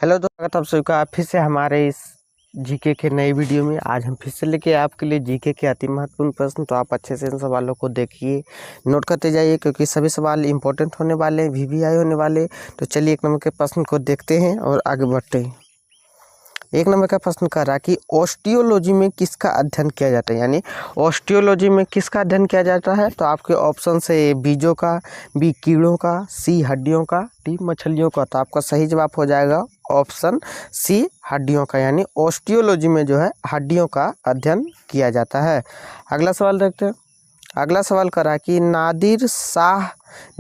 Hello दोस्तों, स्वागत आप सभी का फिर से हमारे इस जीके के नई वीडियो में। आज हम फिर से लेके आपके लिए जीके के अति महत्वपूर्ण प्रश्न। तो आप अच्छे से इन सवालों को देखिए, नोट करते जाइए, क्योंकि सभी सवाल इंपॉर्टेंट होने वाले, वीवीआई होने वाले। तो चलिए एक नंबर के प्रश्न को देखते हैं और आगे बढ़ते हैं। एक नंबर का प्रश्न कर रहा है कि ऑस्टियोलॉजी में किसका अध्ययन किया जाता है, यानी ऑस्टियोलॉजी में किसका अध्ययन किया जाता है। तो आपके ऑप्शन से ए बीजों का, बी कीड़ों का, सी हड्डियों का, डी मछलियों का। तो आपका सही जवाब हो जाएगा ऑप्शन सी हड्डियों का, यानी ऑस्टियोलॉजी में जो है हड्डियों का अध्ययन किया जाता है। अगला सवाल देखते हैं। अगला सवाल करा कि नादिर शाह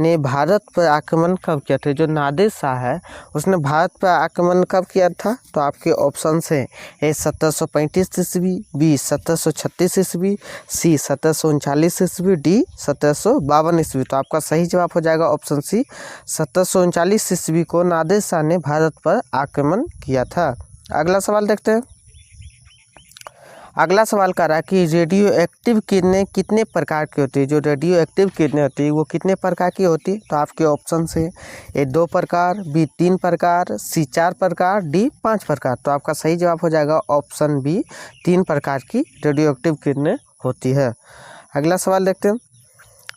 ने भारत पर आक्रमण कब किया था। जो नादिर शाह है उसने भारत पर आक्रमण कब किया था। तो आपके ऑप्शन से ए 1735 ईस्वी, बी 1736 ईस्वी, सी 1739 ईस्वी, डी 1752 ईस्वी। तो आपका सही जवाब हो जाएगा ऑप्शन सी 1739 ईस्वी को नादिर शाह ने भारत पर आक्रमण किया था। अगला सवाल देखते हैं। अगला सवाल कर रहा है कि रेडियो एक्टिव किरणें कितने प्रकार की होती है। जो रेडियो एक्टिव किरणें होती है वो कितने प्रकार की होती है। तो आपके ऑप्शन से ए 2 प्रकार, बी 3 प्रकार, सी 4 प्रकार, डी 5 प्रकार। तो आपका सही जवाब हो जाएगा ऑप्शन बी 3 प्रकार की रेडियो एक्टिव किरणें होती है। अगला सवाल देखते हैं।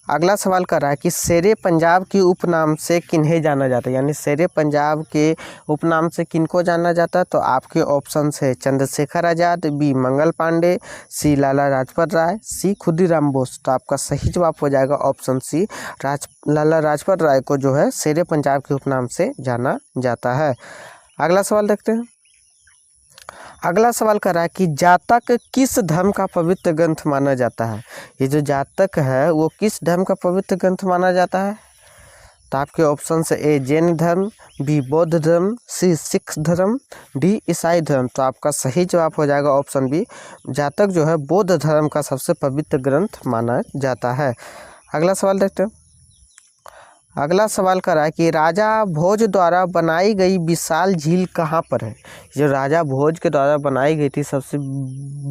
अगला सवाल कर रहा है कि शेरे पंजाब के उपनाम से किन्हें जाना जाता है, यानी शेरे पंजाब के उपनाम से किनको जाना जाता है। तो आपके ऑप्शन है चंद्रशेखर आज़ाद, बी मंगल पांडे, सी लाला लाजपत राय, सी खुदीराम बोस। तो आपका सही जवाब हो जाएगा ऑप्शन सी लाला लाजपत राय को जो है शेरे पंजाब के उपनाम से जाना जाता है। अगला सवाल देखते हैं। अगला सवाल कर रहा है कि जातक किस धर्म का पवित्र ग्रंथ माना जाता है। ये जो जातक है वो किस धर्म का पवित्र ग्रंथ माना जाता है। तो आपके ऑप्शन से ए जैन धर्म, बी बौद्ध धर्म, सी सिख धर्म, डी ईसाई धर्म। तो आपका सही जवाब हो जाएगा ऑप्शन बी, जातक जो है बौद्ध धर्म का सबसे पवित्र ग्रंथ माना जाता है। अगला सवाल देखते हैं। अगला सवाल कर रहा है कि राजा भोज द्वारा बनाई गई विशाल झील कहाँ पर है। जो राजा भोज के द्वारा बनाई गई थी सबसे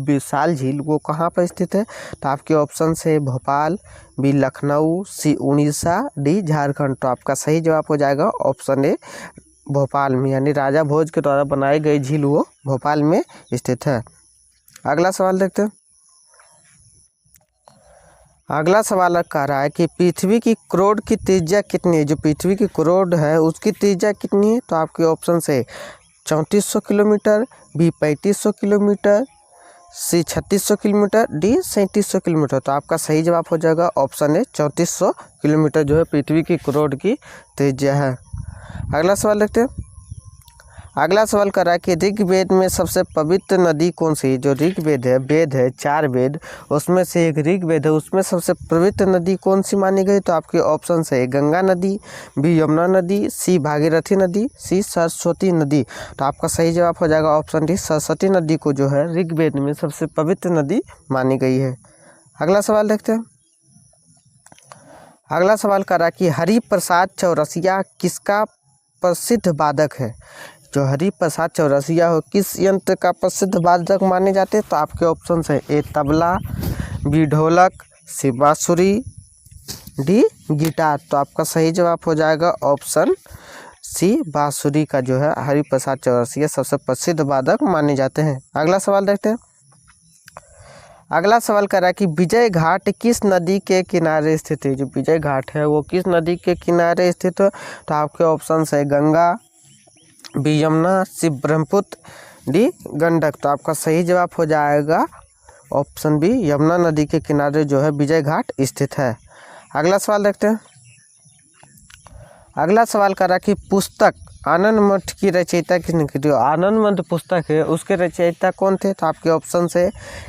विशाल झील वो कहाँ पर स्थित है। तो आपके ऑप्शन से भोपाल, बी लखनऊ, सी उड़ीसा, डी झारखंड। तो आपका सही जवाब हो जाएगा ऑप्शन ए भोपाल में, यानी राजा भोज के द्वारा बनाई गई झील वो भोपाल में स्थित है। अगला सवाल देखते हैं। अगला सवाल कह रहा है कि पृथ्वी की क्रोड की त्रिज्या कितनी है। जो पृथ्वी की क्रोड है उसकी त्रिज्या कितनी है। तो आपके ऑप्शन से 3400 किलोमीटर, बी 3500 किलोमीटर, सी 3600 किलोमीटर, डी 3700 किलोमीटर। तो आपका सही जवाब हो जाएगा ऑप्शन है 3400 किलोमीटर जो है पृथ्वी की क्रोड की त्रिज्या है। अगला सवाल देखते हैं। अगला सवाल कर रहा है कि ऋग्वेद में सबसे पवित्र नदी कौन सी है। जो ऋग्वेद है, वेद है 4 वेद, उसमें से एक ऋग्वेद है, उसमें सबसे पवित्र नदी कौन सी मानी गई। तो आपके ऑप्शन है गंगा नदी, बी यमुना नदी, सी भागीरथी नदी, सी सरस्वती नदी। तो आपका सही जवाब हो जाएगा ऑप्शन डी, सरस्वती नदी को जो है ऋग्वेद में सबसे पवित्र नदी मानी गई है। अगला सवाल देखते हैं। अगला सवाल कर रहा है कि हरिप्रसाद चौरसिया किसका प्रसिद्ध वादक है। जो हरिप्रसाद चौरसिया हो किस यंत्र का प्रसिद्ध वादक माने जाते हैं। तो आपके ऑप्शन है ए तबला, बी ढोलक, सी बांसुरी, डी गिटार। तो आपका सही जवाब हो जाएगा ऑप्शन सी बांसुरी का जो है हरिप्रसाद चौरसिया सबसे प्रसिद्ध वादक माने जाते हैं। अगला सवाल देखते हैं। अगला सवाल कर रहा है कि विजय घाट किस नदी के किनारे स्थित है। जो विजय घाट है वो किस नदी के किनारे स्थित है। तो आपके ऑप्शन है गंगा, बी यमुना, सी ब्रह्मपुत्र, डी गंडक। तो आपका सही जवाब हो जाएगा ऑप्शन बी, यमुना नदी के किनारे जो है विजय घाट स्थित है। अगला सवाल देखते हैं। अगला सवाल कर रहा है कि पुस्तक आनंद मठ की रचयिता किसने की। जो आनंद मठ पुस्तक है उसके रचयिता कौन थे। तो आपके ऑप्शन से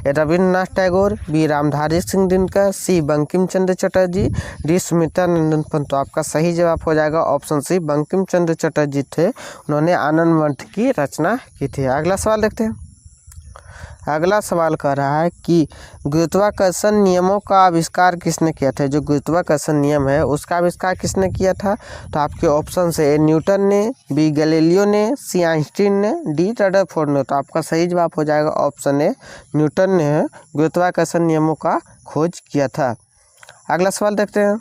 रविन्द्रनाथ टैगोर, बी रामधारी सिंह दिनकर, सी बंकिम चंद्र चटर्जी, डी सुमित्रानंदन पंत। तो आपका सही जवाब हो जाएगा ऑप्शन सी, बंकिम चंद्र चटर्जी थे, उन्होंने आनंद मठ की रचना की थी। अगला सवाल देखते हैं। अगला सवाल कर रहा है कि गुरुत्वाकर्षण नियमों का आविष्कार किसने किया था। जो गुरुत्वाकर्षण नियम है उसका आविष्कार किसने किया था। तो आपके ऑप्शन से ए न्यूटन ने, बी गैलीलियो ने, सी आइंस्टीन ने, डी रदरफोर्ड ने। तो आपका सही जवाब हो जाएगा ऑप्शन ए, न्यूटन ने गुरुत्वाकर्षण नियमों का खोज किया था। अगला सवाल देखते हैं।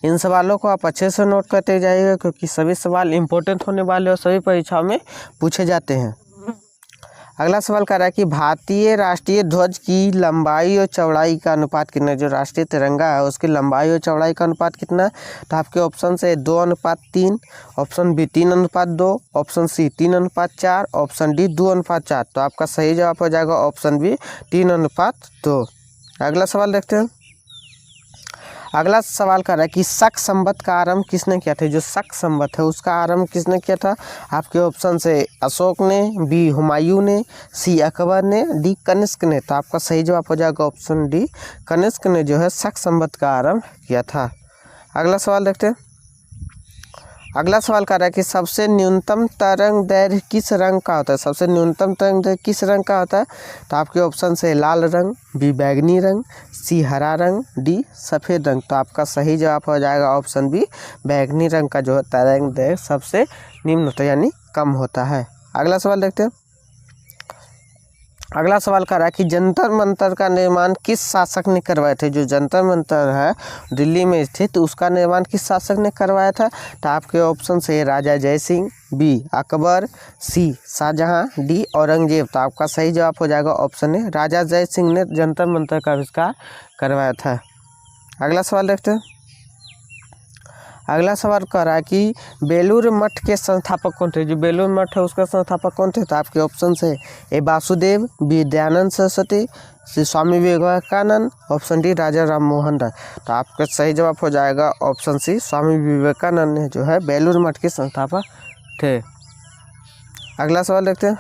इन सवालों को आप अच्छे से नोट करते जाइएगा, क्योंकि सभी सवाल इम्पोर्टेंट होने वाले और सभी परीक्षाओं में पूछे जाते हैं। अगला सवाल कह रहा है कि भारतीय राष्ट्रीय ध्वज की लंबाई और चौड़ाई का अनुपात कितना है। जो राष्ट्रीय तिरंगा है उसकी लंबाई और चौड़ाई का अनुपात कितना है। तो आपके ऑप्शन से 2:3, option B 3:2, option C 3:4, option D 2:4। तो आपका सही जवाब हो जाएगा ऑप्शन बी 3:2। अगला सवाल देखते हैं। अगला सवाल कर रहा है कि शक संवत का आरंभ किसने किया था। जो शक संवत है उसका आरंभ किसने किया था। आपके ऑप्शन से अशोक ने, बी हुमायूं ने, सी अकबर ने, डी कनिष्क ने। तो आपका सही जवाब हो जाएगा ऑप्शन डी कनिष्क ने जो है शक संवत का आरंभ किया था। अगला सवाल देखते हैं। अगला सवाल कर रहा है कि सबसे न्यूनतम तरंग दैर्घ्य किस रंग का होता है। सबसे न्यूनतम तरंग दैर्घ्य किस रंग का होता है। तो आपके ऑप्शन से लाल रंग, बी बैगनी रंग, सी हरा रंग, डी सफ़ेद रंग। तो आपका सही जवाब हो जाएगा ऑप्शन बी बैगनी रंग का जो है तरंग दैर्घ्य सबसे निम्न होता है यानी कम होता है। अगला सवाल देखते हैं। अगला सवाल कर रहा है कि जंतर मंतर का निर्माण किस शासक ने करवाया था। जो जंतर मंतर है दिल्ली में स्थित, तो उसका निर्माण किस शासक ने करवाया था। तो आपके ऑप्शन से राजा जय सिंह, बी अकबर, सी शाहजहां, डी औरंगजेब। तो आपका सही जवाब हो जाएगा ऑप्शन ए राजा जय सिंह ने जंतर मंतर का आविष्कार करवाया था। अगला सवाल देखते हैं। अगला सवाल कर रहा है कि बेलूर मठ के संस्थापक कौन थे। जो बेलूर मठ है उसका संस्थापक कौन थे। तो आपके ऑप्शन से ए वासुदेव, बी दयानंद सरस्वती, सी स्वामी विवेकानंद, ऑप्शन डी राजा राम मोहन राय। तो आपका सही जवाब हो जाएगा ऑप्शन सी स्वामी विवेकानंद ने जो है बेलूर मठ के संस्थापक थे। अगला सवाल देखते हैं।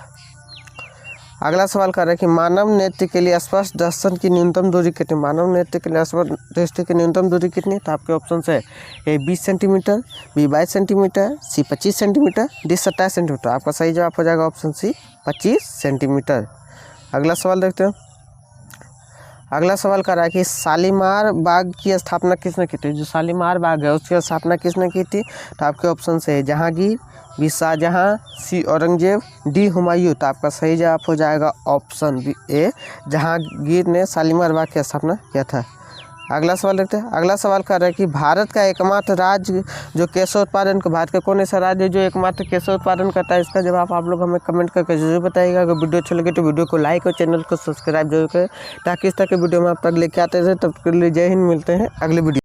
अगला सवाल कर रहा है कि मानव नेत्र के लिए स्पर्श दर्शन की न्यूनतम दूरी कितनी। मानव नेत्र के लिए स्पर्श दृष्टि की न्यूनतम दूरी कितनी। तो आपके ऑप्शन है ए 20 सेंटीमीटर, बी 22 सेंटीमीटर, सी 25 सेंटीमीटर, डी 27 सेंटीमीटर। आपका सही जवाब हो जाएगा ऑप्शन सी 25 सेंटीमीटर। अगला सवाल देखते हैं। अगला सवाल कर रहा है कि शालीमार बाग की स्थापना किसने की थी। जो शालीमार बाग है उसकी स्थापना किसने की थी। तो आपके ऑप्शन से जहांगीर, बी शाहजहां, सी औरंगजेब, डी हुमायूं। तो आपका सही जवाब हो जाएगा ऑप्शन बी ए जहांगीर ने शालीमार बाग की स्थापना किया था। अगला सवाल देखते हैं। अगला सवाल कर रहा है कि भारत का एकमात्र राज्य जो केशर उत्पादन का, भारत का कौन ऐसा राज्य है जो एकमात्र केशर उत्पादन करता है। इसका जवाब आप लोग हमें कमेंट करके जरूर बताइएगा। अगर वीडियो अच्छा लगे तो वीडियो को लाइक और चैनल को सब्सक्राइब जरूर करें, ताकि इस तरह के वीडियो में आप तक लेके आते रहे। तब के लिए जय हिंद। मिलते हैं अगले वीडियो।